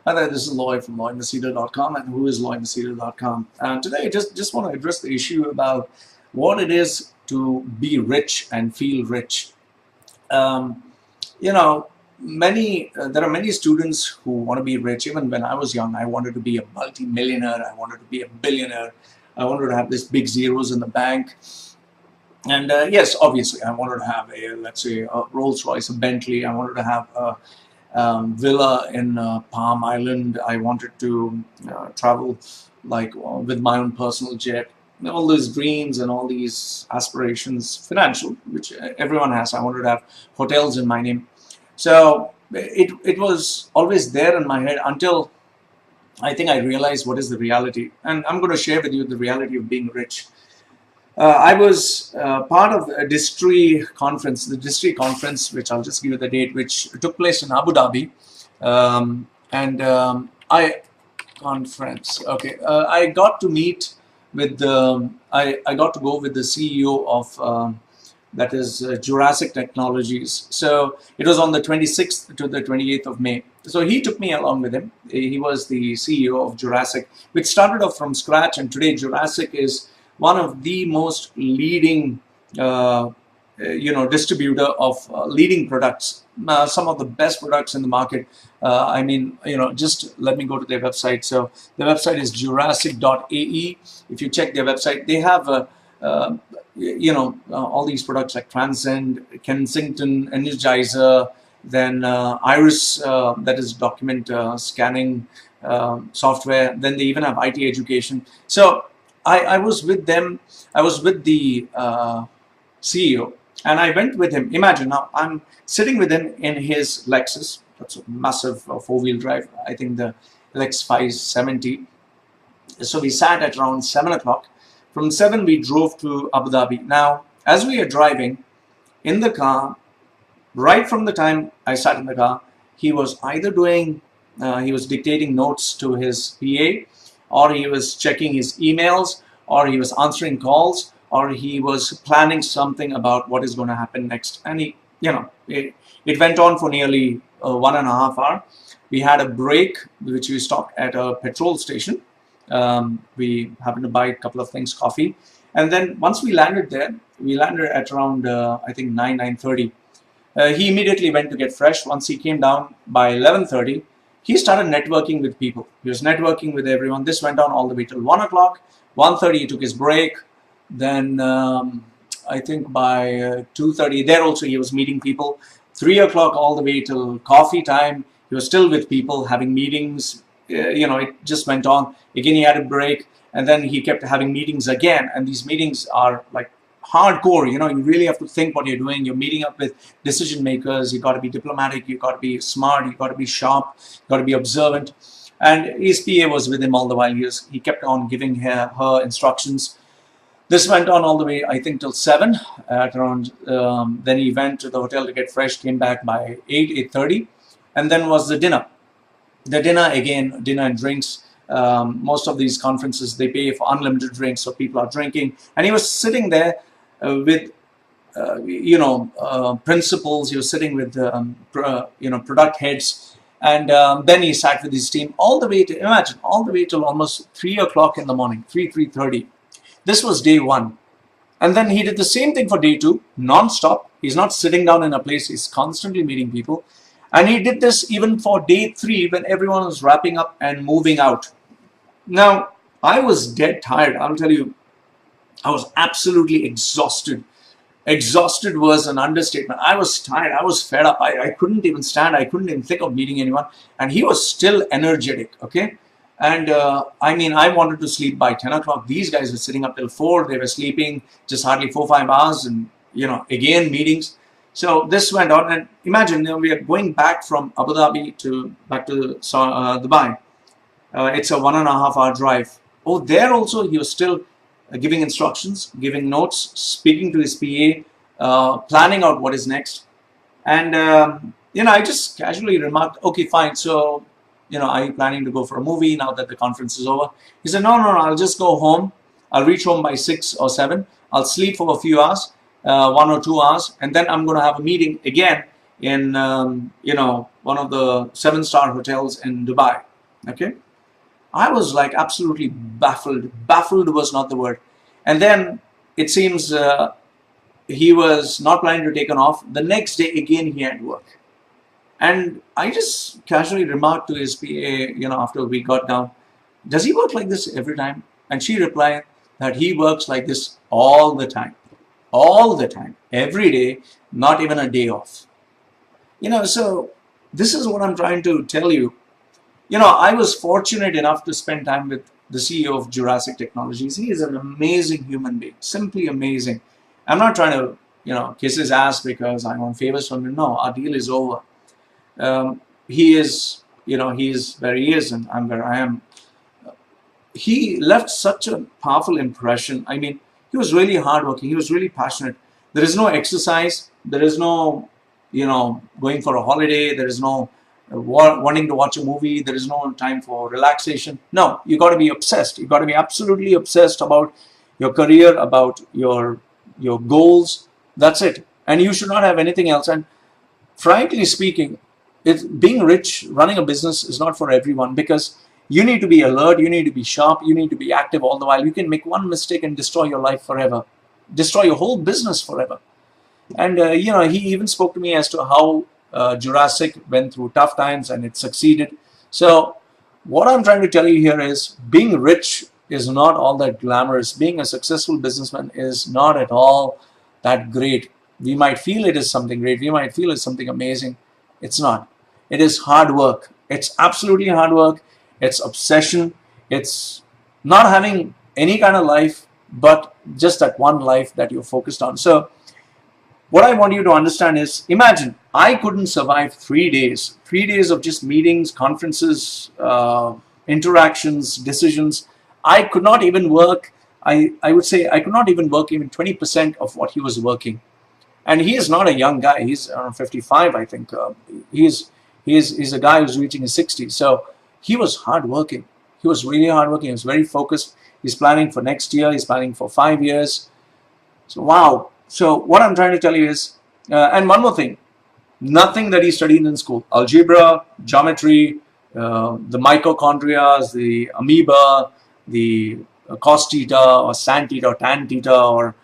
Hi there, this is Loy from loymachedo.com and whoisloymachedo.com. And today I just want to address the issue about what it is to be rich and feel rich. Um, you know, there are many students who want to be rich. Even when I was young, I wanted to be a multi-millionaire. I wanted to be a billionaire. I wanted to have this big zeros in the bank. And yes, obviously, I wanted to have let's say, a Rolls Royce, a Bentley. I wanted to have a villa in Palm Island. I wanted to travel with my own personal jet. All these dreams and all these aspirations, financial, which everyone has. I wanted to have hotels in my name. So it was always there in my head until I think I realized what is the reality. And I'm going to share with you the reality of being rich. I was part of a the District Conference, which I'll just give you the date, which took place in Abu Dhabi. I got to meet with I got to go with the CEO of that is Jurassic Technologies. So it was on the 26th to the 28th of May. So he took me along with him. He was the CEO of Jurassic, which started off from scratch, and today Jurassic is one of the most leading, distributor of leading products, some of the best products in the market. Just let me go to their website. So their website is jurassic.ae. If you check their website, they have, all these products like Transcend, Kensington, Energizer, then Iris, that is document scanning software. Then they even have IT education. So I was with them. I was with the CEO, and I went with him. Imagine now I'm sitting with him in his Lexus. That's a massive four-wheel drive. I think the Lex 570. So we sat at around 7 o'clock. From 7 we drove to Abu Dhabi. Now, as we are driving in the car, right from the time I sat in the car, he was either he was dictating notes to his PA, or he was checking his emails, or he was answering calls, or he was planning something about what is going to happen next. And it went on for nearly 1.5 hours. We had a break, which we stopped at a petrol station. We happened to buy a couple of things, coffee. And then once we landed there, we landed at around, I think 9:30. He immediately went to get fresh. Once he came down by 11:30, he started networking with people. He was networking with everyone. This went on all the way till 1 o'clock. 1:30, he took his break. Then I think by 2:30, there also he was meeting people. 3 o'clock all the way till coffee time, he was still with people, having meetings. It just went on. Again, he had a break, and then he kept having meetings again. And these meetings are like hardcore. You really have to think what you're doing. You're meeting up with decision makers. You got to be diplomatic. You got to be smart. You got to be sharp. You got to be observant. And his PA was with him all the while. He kept on giving her instructions. This went on all the way, I think, till 7 at around. Then he went to the hotel to get fresh. Came back by 8:30, and then was the dinner. The dinner, again, dinner and drinks. Most of these conferences, they pay for unlimited drinks, so people are drinking. And he was sitting there with, principals. He was sitting with, product heads. And then he sat with his team all the way to, imagine, all the way till almost 3 o'clock in the morning, 3:30. This was day 1. And then he did the same thing for day 2, non-stop. He's not sitting down in a place. He's constantly meeting people. And he did this even for day 3 when everyone was wrapping up and moving out. Now, I was dead tired. I'll tell you, I was absolutely exhausted. Exhausted was an understatement. I was tired. I was fed up. I couldn't even stand. I couldn't even think of meeting anyone. And he was still energetic, okay? And I wanted to sleep by 10 o'clock. These guys were sitting up till 4. They were sleeping just hardly 4-5 hours. And, again, meetings. So this went on, and imagine we are going back from Abu Dhabi back to Dubai. It's a 1.5 hour drive. Oh, there also he was still giving instructions, giving notes, speaking to his PA, planning out what is next. And I just casually remarked, okay, fine. So are you planning to go for a movie now that the conference is over? He said, no, I'll just go home. I'll reach home by 6 or 7. I'll sleep for a few hours. 1 or 2 hours, and then I'm going to have a meeting again in one of the 7-star hotels in Dubai. Okay. I was like absolutely baffled. Baffled was not the word. And then it seems he was not planning to take an off. The next day again he had work. And I just casually remarked to his PA, after we got down, does he work like this every time? And she replied that he works like this all the time. All the time. Every day, not even a day off. So this is what I'm trying to tell you. I was fortunate enough to spend time with the CEO of Jurassic Technologies. He is an amazing human being, simply amazing. I'm not trying to, kiss his ass because I want favors from him. No, our deal is over. He is, he is where he is and I'm where I am. He left such a powerful impression. I mean, he was really hardworking. He was really passionate. There is no exercise. There is no, going for a holiday. There is no wanting to watch a movie. There is no time for relaxation. No, you got to be obsessed. You got to be absolutely obsessed about your career, about your goals. That's it. And you should not have anything else. And frankly speaking, being rich, running a business is not for everyone, because you need to be alert, you need to be sharp, you need to be active all the while. You can make one mistake and destroy your life forever, destroy your whole business forever. And he even spoke to me as to how Jurassic went through tough times and it succeeded. So what I'm trying to tell you here is, being rich is not all that glamorous. Being a successful businessman is not at all that great. We might feel it is something great. We might feel it's something amazing. It's not. It is hard work. It's absolutely hard work. It's obsession. It's not having any kind of life, but just that one life that you're focused on. So what I want you to understand is, imagine I couldn't survive 3 days. 3 days of just meetings, conferences, interactions, decisions. I could not even work. I would say I could not even work even 20% of what he was working. And he is not a young guy. He's around 55, I think. He's a guy who's reaching his 60s. So he was hardworking. He was really hardworking. He was very focused. He's planning for next year. He's planning for 5 years. So wow. So what I'm trying to tell you is, and one more thing, nothing that he studied in school, algebra, geometry, the mitochondria, the amoeba, the cos theta or san theta or tan theta, or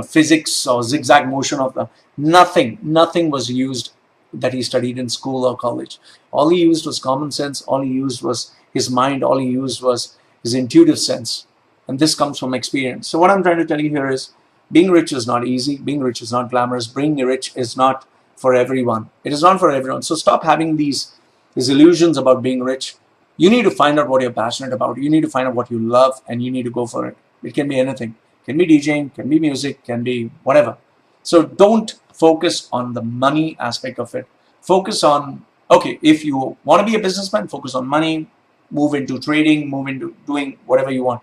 physics or zigzag motion of the, nothing was used that he studied in school or college. All he used was common sense. All he used was his mind. All he used was his intuitive sense. And this comes from experience. So what I'm trying to tell you here is, being rich is not easy. Being rich is not glamorous. Being rich is not for everyone. It is not for everyone. So stop having these illusions about being rich. You need to find out what you're passionate about. You need to find out what you love, and you need to go for it. It can be anything. It can be DJing, can be music, can be whatever. So don't focus on the money aspect of it. Focus on, okay, if you want to be a businessman, focus on money, move into trading, move into doing whatever you want.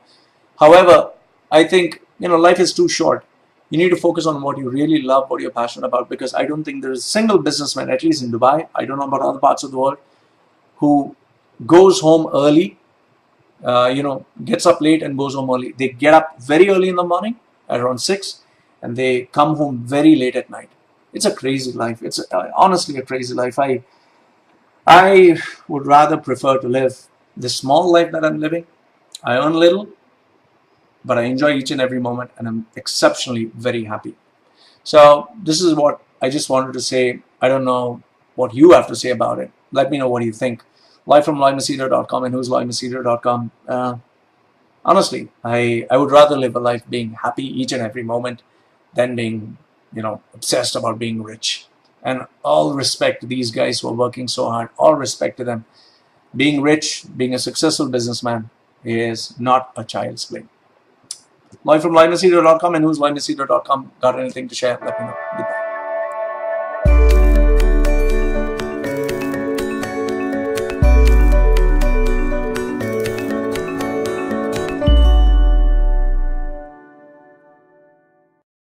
However, I think, life is too short. You need to focus on what you really love, what you're passionate about, because I don't think there is a single businessman, at least in Dubai, I don't know about other parts of the world, who goes home early, gets up late and goes home early. They get up very early in the morning, at around 6, and they come home very late at night. It's a crazy life. It's honestly a crazy life. I would rather prefer to live this small life that I'm living. I earn little, but I enjoy each and every moment, and I'm exceptionally very happy. So this is what I just wanted to say. I don't know what you have to say about it. Let me know what you think. Live from loymachedo.com and whoisloymachedo.com. Honestly, I would rather live a life being happy each and every moment than being, obsessed about being rich. And all respect to these guys who are working so hard. All respect to them. Being rich, being a successful businessman is not a child's play. Loy from loymachedo.com and whoisloymachedo.com. Got anything to share? Let me know. Goodbye.